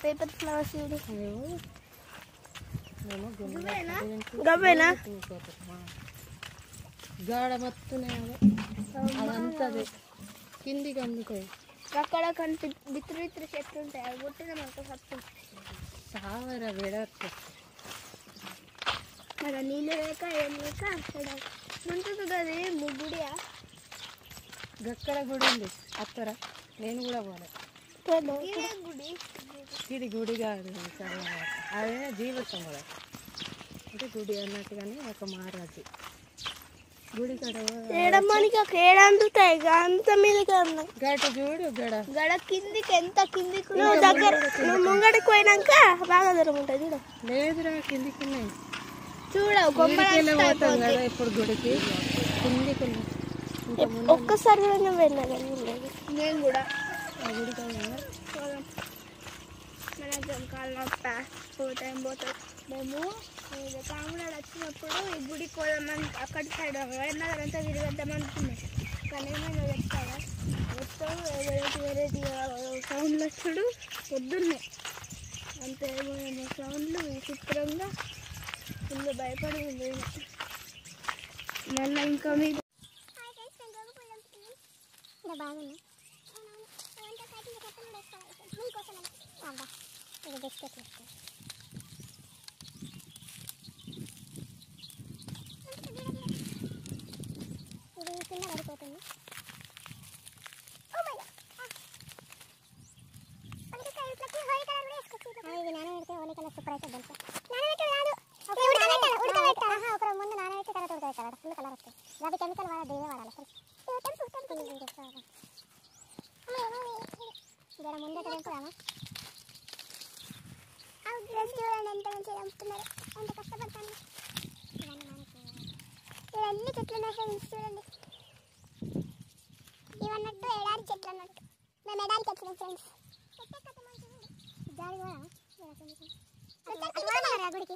Paper flowers గాడ మొత్తం అదంతా కిందికి అందుతాయి. అక్కడ బిత్తులు చెట్లు ఉంటాయి, అవి కొట్టిన మనకు సత్తు సావరా వేడక్క. మరి నీళ్ళు లేక ఏం లేక అక్కడ ఉంటుంది కదా ముగ్గుడియా. గక్కడ గుడి ఉంది అత్తర, నేను కూడా పోలే. గుడి గుడి కాదు, అదే జీవితం కూడా అంటే గుడి అన్నట్టుగానే ఒక మహారాజు గుడి కడ ఏడందుతాయి అంత మీద గడ చూడు. గడ కిందికి ఎంత కిందికి దగ్గర ముంగడికి పోయినాక బాగా దూరం ఉంటుంది చూడ. లేదురా కిందికి ఉన్నాయి చూడ. ఇప్పుడు గుడికి కిందికి ఒక్కసారి వెళ్ళినా నేను కూడా ఆ గుడి కాళ్ళ పోతాం. మేము కామనాడు వచ్చినప్పుడు ఈ గుడికి పోదామని అక్కడి సైడ్ ఎన్నదంతా తిరిగేద్దాం అనుకున్నాం. కానీ ఏమైనా చెప్తారా మొత్తం వెరైటీ సౌండ్లు వచ్చాడు పొద్దున్నే. అంత ఏమైనా సౌండ్లు విచిత్రంగా ఫుల్ భయపడి మళ్ళీ ఇంకా మీకు బాగుంది. ఇది కింద పడిపోతుంది. ఇది నానబెడితే ఓలీ కలర్ సూపర్ అయితే తెలుసా. ఒక ముందు నానబెట్టి తర్వాత ఉడకబెట్టాలి, ఫుల్ కలర్ వస్తుంది. అది కెమికల్ దేవే వాడాలి అసలు. ఇక్కడ ముందే తెలుపుదామా చూడండి ఎంత మంచిగా చంపుతున్నారు, ఎంత కష్టపడతాను. ఇవన్నీ చెట్లు ఉన్నాయి ఫ్రెండ్స్ చూడండి. ఇవన్నట్టు ఎడారి చెట్లు అన్నట్టు. మేము ఎడారికి వచ్చినాం ఫ్రెండ్స్. గుడికి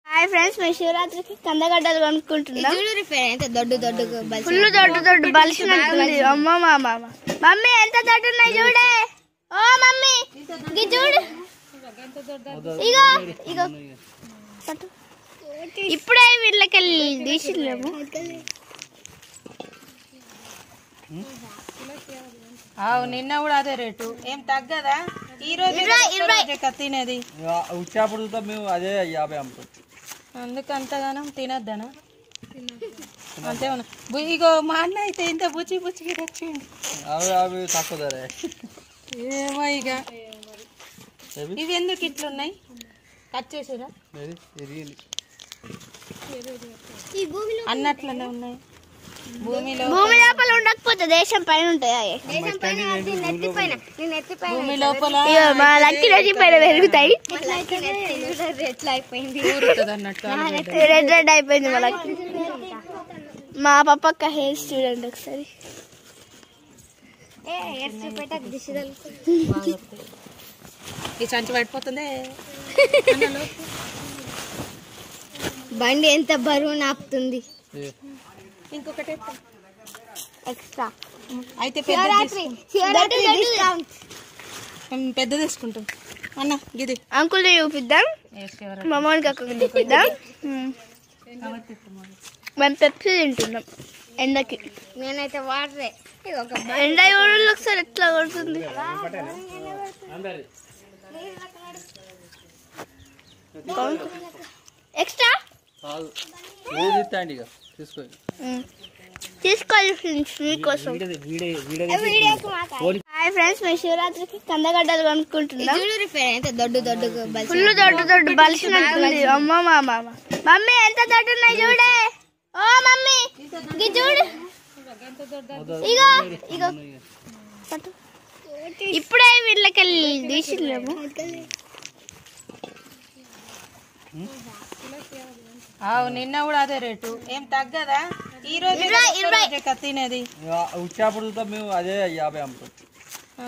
హాయ్ ఫ్రెండ్స్, మేము శివరాత్రికి కందగడ్డలు కొనుక్కుంటున్నాం. ఫుల్ దొడ్డు బలిసినట్టుంది. అమ్మ మమ్మీ ఎంత దొడ్డు ఉన్నాయి చూడే. ఓ మమ్మీ ఇది చూడు, ఇగో ఇగో ఇప్పుడే వీళ్ళకెళ్ళి తీసిలేము. నిన్న కూడా అదే రేటు, ఏం తగ్గదా? ఈ రోజు తినేది మేము అదే 50 అమ్ముతాం. అందుకు అంతగానం తినద్దనా? అంతే ఇగో మా అన్న అయితే ఇంత బుచ్చి తెచ్చిండు. తక్కువ ధర ఏమో ఇక ఇవి ఎందుకు ఇట్లున్నాయి? కట్ చేసేదా? అన్నట్లనే ఉన్నాయి. భూమి లోపల ఉండకపోతే దేశం పైన ఉంటాయి. భూమి లోపల మా లక్కీ రెడ్డి పైన పెరుగుతాయి. ఎట్లా అయిపోయింది అన్నట్టు రెడ్ అయిపోయింది మా లక్కీ. మా పప్పక్క హెయిర్ చూడండి ఒకసారి. ఈ సంచి పడిపోతుంది. బండి ఎంత బరువు నాపుతుంది. ఇంకొకటి ఎక్స్ట్రా అయితే మేము పెద్ద తీసుకుంటాం అన్న గిది అంకుల్ చూపిద్దాం, మా మౌనికి అక్కడికి చూపిద్దాం. మేము పెప్సీ తింటున్నాం ఎండకి. నేనైతే వాటరే. ఎండ ఊళ్ళో ఒకసారి ఎట్లా కొడుతుంది. ఎక్స్ట్రా తీసుకోవాలి ఫ్రెండ్స్ మీకోసం. హాయ్ ఫ్రెండ్స్, మేము శివరాత్రికి కందగడ్డలు కొనుక్కుంటున్నాం. ఫుల్ దొడ్డు బలిసినట్టుంది. అమ్మ మా మామ మమ్మీ ఎంత దొడ్డు ఉన్నాయి చూడే. ఓ మమ్మీ చూడు, ఇగో ఇగో ఇప్పుడే వీళ్ళకెళ్ళి తీసిలేము. నిన్న కూడా అదే రేటు, ఏం తగ్గదా? ఈ రోజు తినేది వచ్చేప్పుడు మేము అదే 50 అమ్ముతాం.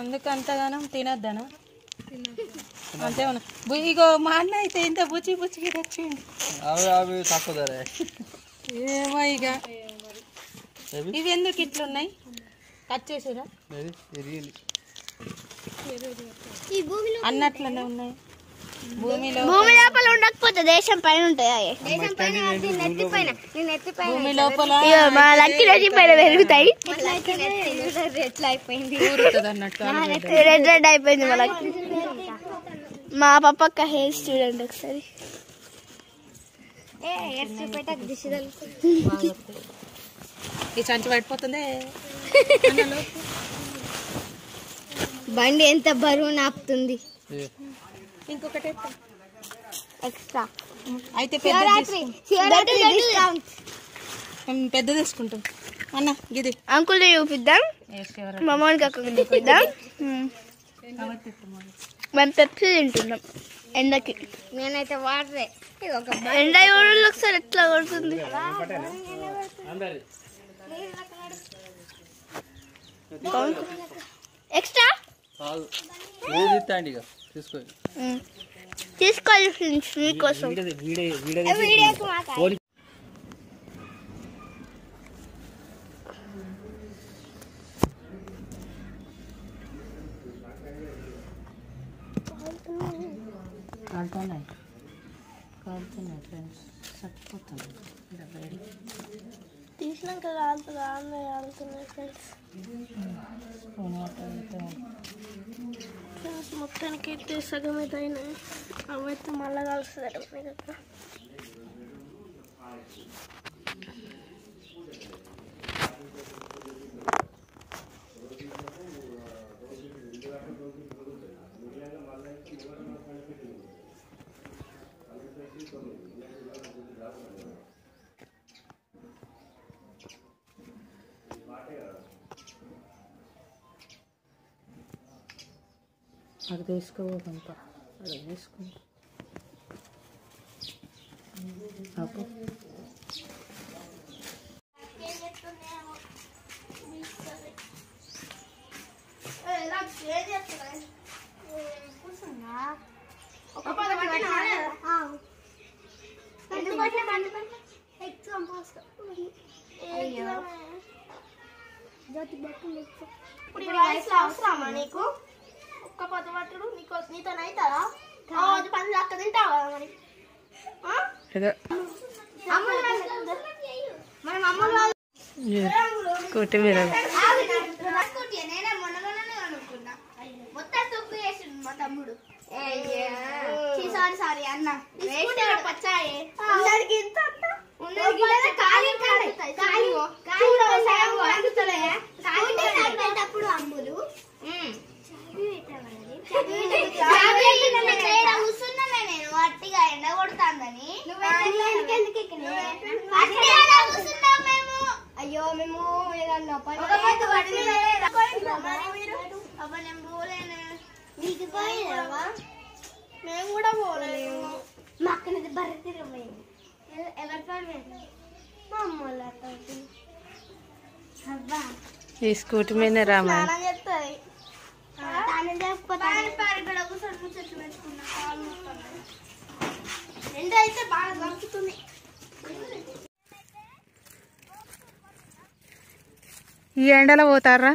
అందుకు అంతగానం తినద్దనా? అంతేమన్నా. ఇగో మా అన్న అయితే ఇంత బుచ్చి బుచ్చికి తెచ్చిండు. అవి తక్కువ ధర. ఏమో ఇక ఇవి ఎందుకు ఇట్లున్నాయి? కట్ చేసిరా అన్నట్లనే ఉన్నాయి. భూమి లోపల ఉండకపోతే దేశం పైన ఉంటాయి. భూమి లోపల మా లక్కీ రెడ్డి పైన పెరుగుతాయి. రెడ్ రెడ్ అయిపోయింది మా లక్కీ. మా పప్పక్క హెయిర్ స్టూడెంట్ ఒకసారి ఈ సంచి పడిపోతుంది. బండి ఎంత బరువు నాపుతుంది. ఇంకొకటి ఎక్స్ట్రా అయితే పెద్ద తీసుకుంటాం అన్న గిది. అంకుల్ చూపిద్దాం, మా మౌనికి అక్కడికి చూపిద్దాం. మేము పెప్సీ తింటున్నాం ఎండకి. నేనైతే వాటరే. ఎండ ఊళ్ళో ఒకసారి ఎట్లా కొడుతుంది. ఎక్స్ట్రా తీసుకోవాలి ఫ్రెండ్స్ మీకోసం. కాలుతున్నాయి ఫ్రెండ్స్, చచ్చిపోతుంది. తీసినాక కాలుతున్నాయి ఫ్రెండ్స్. మొత్తానికి అయితే సగం అయితే అయినాయి. అవైతే మళ్ళా కలుస్తుంది మీరు. అది తీసుకోకంత అది తీసుకుంటా. అవసరమా నీకు ఒక్క పొద్దు పట్టుడు? నీతో అవుతారా? పని అక్క తింటావు కదా మరి. మనం అమ్మలు కొట్టిమీర నేనే మొన్నలోనే అనుకున్నా. మొత్తం తొక్కు చేసిండు మా తమ్ముడు. సారీ అన్న పచ్చాయి అమ్ములు కూర్చున్నా నేను అట్టిగా ఎండ కొడుతుందని. అయ్యో మేము ఏదన్నా నేను పోలేను. నీకు పోయినావా? మేము కూడా పోలేము. మా అక్కనది బర్రె తిరగపోయింది. ఎవరి పని? మా అమ్మ వాళ్ళ. ఈ స్కూటీ మీద రామా చెప్తుంది. ఎండ అయితే బాగా దొరుకుతుంది. ఈ ఎండలో పోతారా?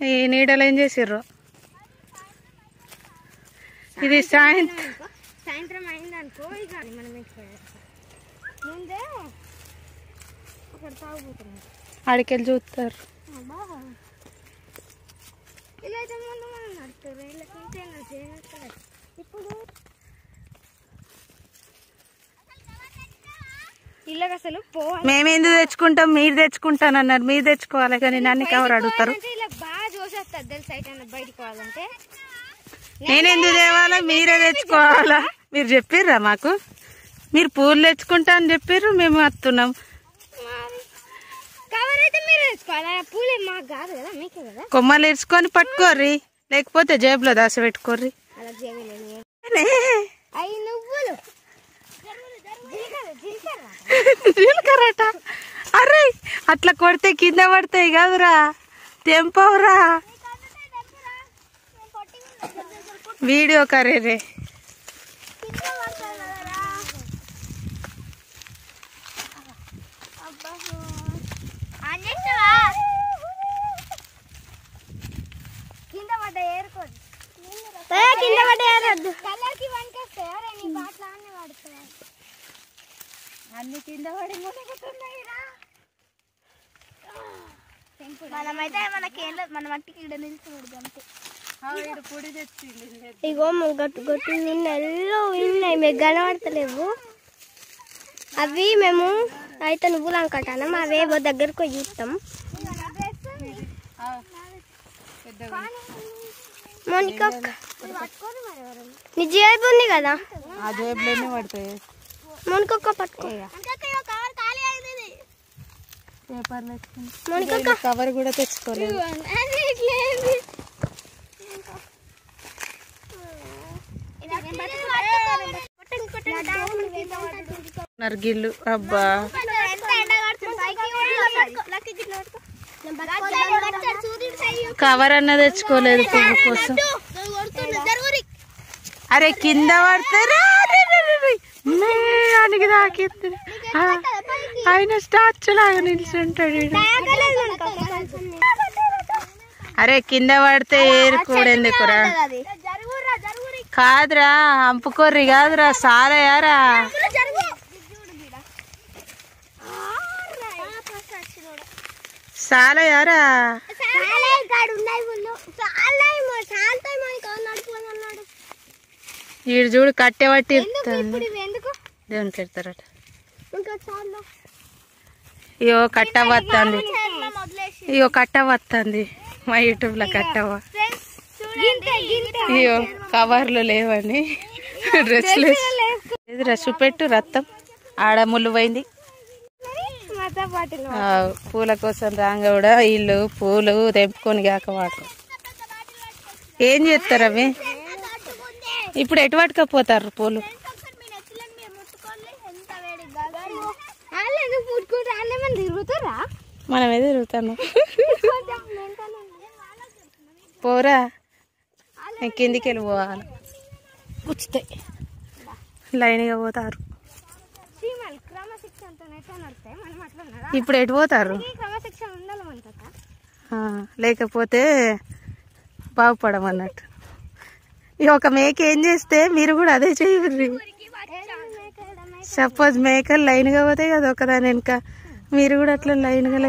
ఈ నీడలో ఏం చేసిర్రు? ఇది సాయంత్రం అయిందనుకో ఇక మనం ముందే అక్కడ తాగుపోతున్నాం ఆడికెళ్ళి చూస్తారు. ఇదైతే ముందు మనం నడుస్తారు ఇప్పుడు ఇళ్ళకి అసలు మేమెందుకు తెచ్చుకుంటాం, మీరు తెచ్చుకుంటానన్నారు. మీరు తెచ్చుకోవాలి కానీ నన్ను కవర్ అడుగుతారు. ఇలా బాగా చూసేస్తారు తెలుసు అయితే బయటికి పోవాలంటే. నేనెందుకు తేవాలా, మీరే తెచ్చుకోవాలా? మీరు చెప్పిర్రా మాకు, మీరు పూలు తెచ్చుకుంటా అని చెప్పిర్రు, మేము వస్తున్నాం. కవర్ అయితే మీరు తెచ్చుకోవాలి, పూలే మాకు కాదు కదా, మీకే కదా. కొమ్మలు ఇరుచుకొని పట్టుకోర్రి, లేకపోతే జేబులో దాసి పెట్టుకోర్రి. అలా అవి నువ్వులు జీలకర్రట. అరే అట్లా కొడితే కింద పడతాయి కాదురా, తెంపవురా. వీడియో కర్రీ కింద పడ్డ ఏరుకోదు కలర్కి వనికేస్తాయి. నీ బాట్ల అన్నీ పడుతున్నాయి, అన్ని కింద పడి మునిగుతున్నాయిరా. మనమైతే మనకి మన మట్టికి ఇక్కడ నిలిచిపోదు అంతే. ఇగో గట్టు గట్టు నెలలో ఉన్నాయి, మీకు కనబడతలేవు. అవి మేము అయితే నువ్వులు అనుకుంటాం, అవేవో దగ్గరకు చూస్తాం. మోనికా నీ జేబు ఉంది కదా, ఆ జేబులోనే పడతాయి. మోనికొక్క పట్టుకో. కవర్ కూడా తెచ్చుకోలేదు. నర్గిల్లు అబ్బా, కవర్ అన్న తెచ్చుకోలేదు పువ్వు కోసం. అరే కింద పడతారా, ఆయనకి తాకిద్ది. ఆయన స్టాచ్యూ లాగా నిల్చుంటాడు. అరే కింద పడితే ఏరుకోడెందుకురా? కాదురా, అంపుకోర్రి కాదురా, సాలయారా. సాలయారా వీడు చూడు కట్టెబట్టి దేవునికి పెడతారట. ఇయో కట్ట వస్తుంది, ఇయో కట్ట వస్తుంది మా యూట్యూబ్ లో కట్టవ. ఇయో కవర్లు లేవని డ్రెస్లు డ్రెస్ పెట్టు. రక్తం ఆడ ముళ్ళు పోయింది. పూల కోసం రాంగా కూడా వీళ్ళు పూలు తెంపుకొని కాక వాడు ఏం చేస్తారు అవి. ఇప్పుడు ఎటు పట్టుకపోతారు పూలు? మనం ఏదో తిరుగుతాను. పోరా, కిందికి వెళ్ళి పోవాలి. కూర్చుతాయి, లైన్గా పోతారు. ఇప్పుడు ఎటు పోతారు? లేకపోతే బాగుపడమన్నట్టు. ఇక ఒక మేక ఏం చేస్తే మీరు కూడా అదే చేయరు. సపోజ్ మేకలు లైన్గా పోతాయి కదా ఒకదాని వెనుక, మీరు కూడా అట్లా లైన్గా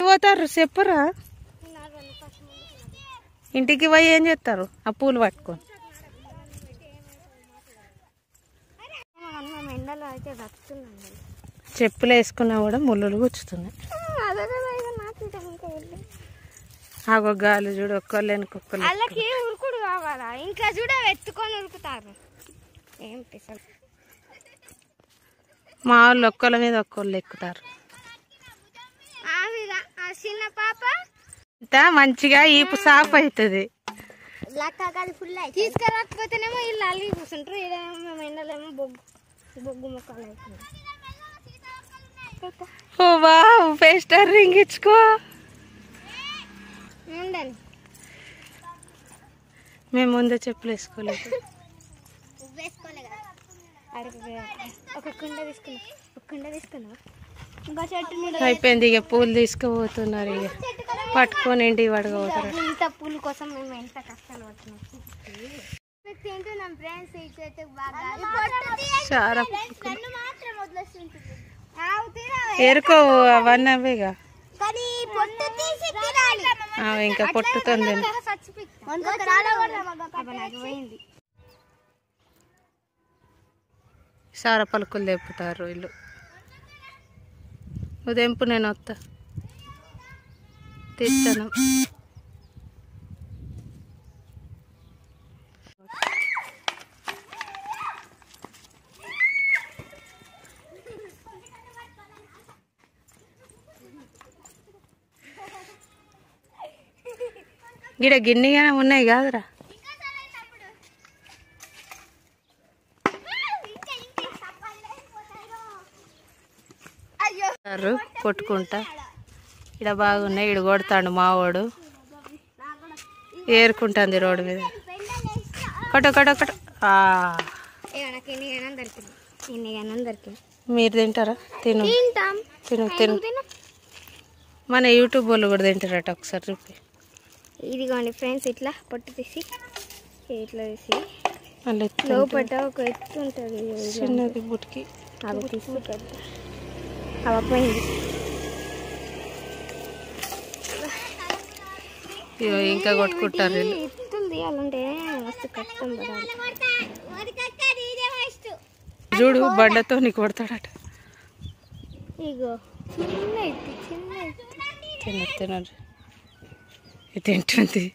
పోతారు. చెప్పరా, ఇంటికి పోయి ఏం చేస్తారు? ఆ పూలు పట్టుకొని చెప్పులు వేసుకున్నా కూడా ముళ్ళులు గుచ్చుతున్నాయి. ఆగో గాలి చూడు, ఒక్కళ్ళు వెనుకొక్కరు. వాళ్ళకి ఉరుకుడు కావాలా, ఇంకా చూడ ఎత్తుకొని ఉరుకుతారు. ఏం పిసలు మా వాళ్ళు ఒక్కళ్ళ మీద ఒక్కళ్ళు ఎక్కుతారు. చిన్న పాప ఇంత మంచిగా ఈపు సాఫ్ అవుతుంది. తీసుకురాకపోతేనేమో వీళ్ళు అల్లి కూర్చుంటారు. ఇదేమో ఎండలేమో బొగ్గు మొక్కలు అవుతుంది. ఓ వావ్, పేస్టర్ రింగ్ ఇచ్చుకో. మేము ముందే చెప్పులు వేసుకోలేదు. ఒక కుండ తీసుకున్నా, అయిపోయింది ఇక పూలు తీసుకుపోతున్నారు ఇక పట్టుకొని ఇంటికి పడకపోతారు ఇంత పూల కోసం మేము ఎంత కష్టాలు పడుతున్నాం తింటున్నాం ఫ్రెండ్స్ ఈ చెట్టుకు బాగా చాలా మాత్రం వదిలేస్తుంటుంది ఎరుకో అవన్నీ అవేగా కానీ పొట్టు తీసి తినాలి ఇంకా పొట్టుతుంది సార పలుకులు తెప్పుతారు వీళ్ళు ఉదయంపు నేను వస్తా తీస్తాను గిడ గిన్నెగానే ఉన్నాయి కాదురా కొట్టుకుంటా ఇక్కడ బాగున్నాయి ఇక్కడ కొడతాడు మావాడు ఏరుకుంటుంది రోడ్డు మీద కొట్ట మీరు తింటారా తిను తిను తిను మన యూట్యూబ్ వాళ్ళు కూడా తింటారట ఒకసారి చూపి ఇదిగోండి ఫ్రెండ్స్ ఇట్లా పొట్టు తీసి ఇట్లా తీసి లోపల ఒక ఎత్తు ఉంటుంది చిన్నది బుట్కి అవి తీసి అవపోయింది ఇంకా కొట్టుకుంటారు ఎత్తుంది అలాంటే మస్తు కష్టం పడాలి చూడు బండతో నీకు కొడతాడట ఇగో చిన్న ఎత్తు చిన్న తిన తినరు తింటుంది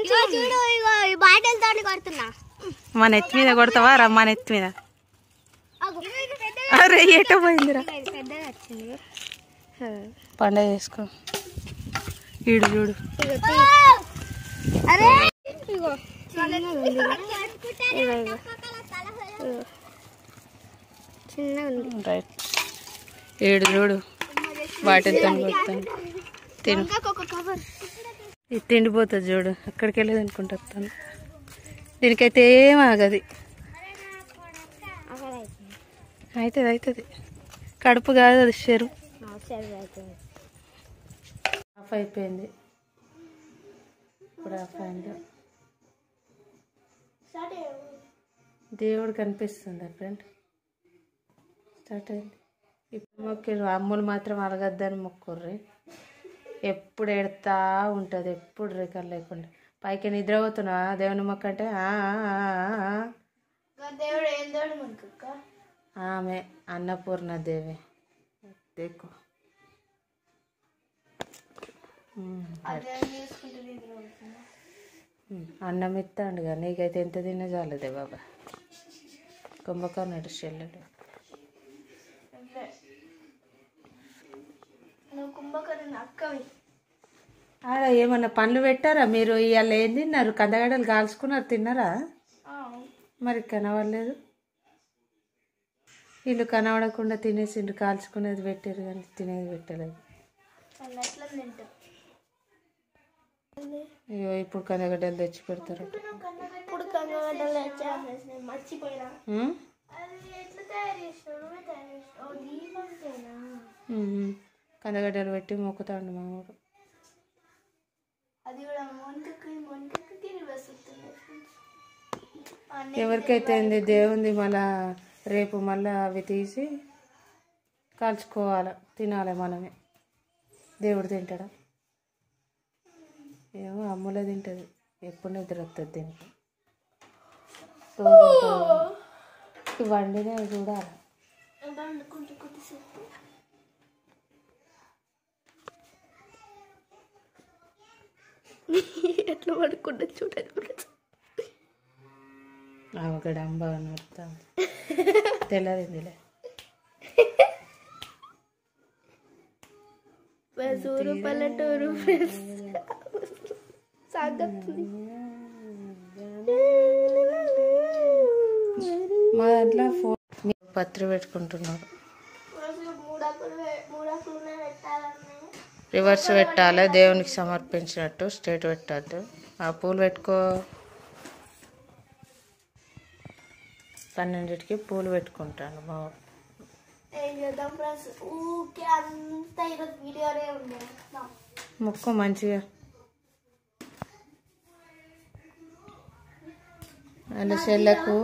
చూడు ఇగో ఈ బాటిల్తో కొడుతున్నా మన ఎత్తి మీద కొడతావా రా మన ఎత్తి మీద అరే ఎటో పోయిందిరా పెద్దగా వచ్చింది పండగ చేసుకో ఈడు చూడు అరే ఇగో చిన్నగా ఉంది రైట్ ఏడు చూడు వాటితో కొడతాను తిను ఇది తిండిపోతుంది చూడు అక్కడికి వెళ్ళేది అనుకుంటా దీనికైతే ఏం ఆగది అవుతుంది అవుతుంది కడుపు కాదు అది చెరు ఆఫ్ అయిపోయింది ఇప్పుడు ఆఫ్ అయింది దేవుడు కనిపిస్తుంది ఫ్రెండ్ స్టార్ట్ అయింది ఇప్పుడు మొక్కిరు అమ్ములు మాత్రం అలగద్దని మొక్కుర్రి ఎప్పుడు ఎడతా ఉంటుంది ఎప్పుడు రేఖలు లేకుండా పైకి నిద్రపోతున్నా దేవుని మొక్క అంటే ఆమె అన్నపూర్ణ దేవి దేకు అన్నం ఇస్తాడుగా నీకైతే ఎంత తిన్నా చాలదే బాబా కుంభకర్ణ చెల్లెడు ఆడ ఏమన్నా పండ్లు పెట్టారా మీరు ఇవాళ ఏం తిన్నారు కందగడ్డలు కాల్చుకున్నారు తిన్నారా మరి కనవలేదు వీళ్ళు కనవడకుండా తినేసిండ్రు కాల్చుకునేది పెట్టారు కానీ తినేది పెట్టలేదు అయ్యో ఇప్పుడు కందగడ్డలు తెచ్చి పెడతారట కందగడ్డలు పెట్టి మొక్కుతాడు మామూలు ఎవరికైతే దేవుంది మళ్ళా రేపు మళ్ళీ అవి తీసి కాల్చుకోవాలి తినాలి మనమే దేవుడు తింటాడా ఏమో అమ్ములే తింటుంది ఎప్పుడు నిద్ర వస్తుంది దీనికి వండినే చూడాలి ఎట్లా పడుకుంటా చూడండి ఆమె అంబా నడుతా తెల్లదిందిలే ఊరు పల్లెటూరు సాగుతుంది మా దాంట్లో పత్రి పెట్టుకుంటున్నారు రివర్స్ పెట్టాలి దేవునికి సమర్పించినట్టు స్ట్రేట్ పెట్టద్దు ఆ పూలు పెట్టుకో 12కి పూలు పెట్టుకుంటాను మా చేద్దాం ఫ్రెండ్స్. ఊకే అంతా ఈరోజు వీడియోనే ఉండేది. మొక్క మంచిగా వాళ్ళ చెల్లకు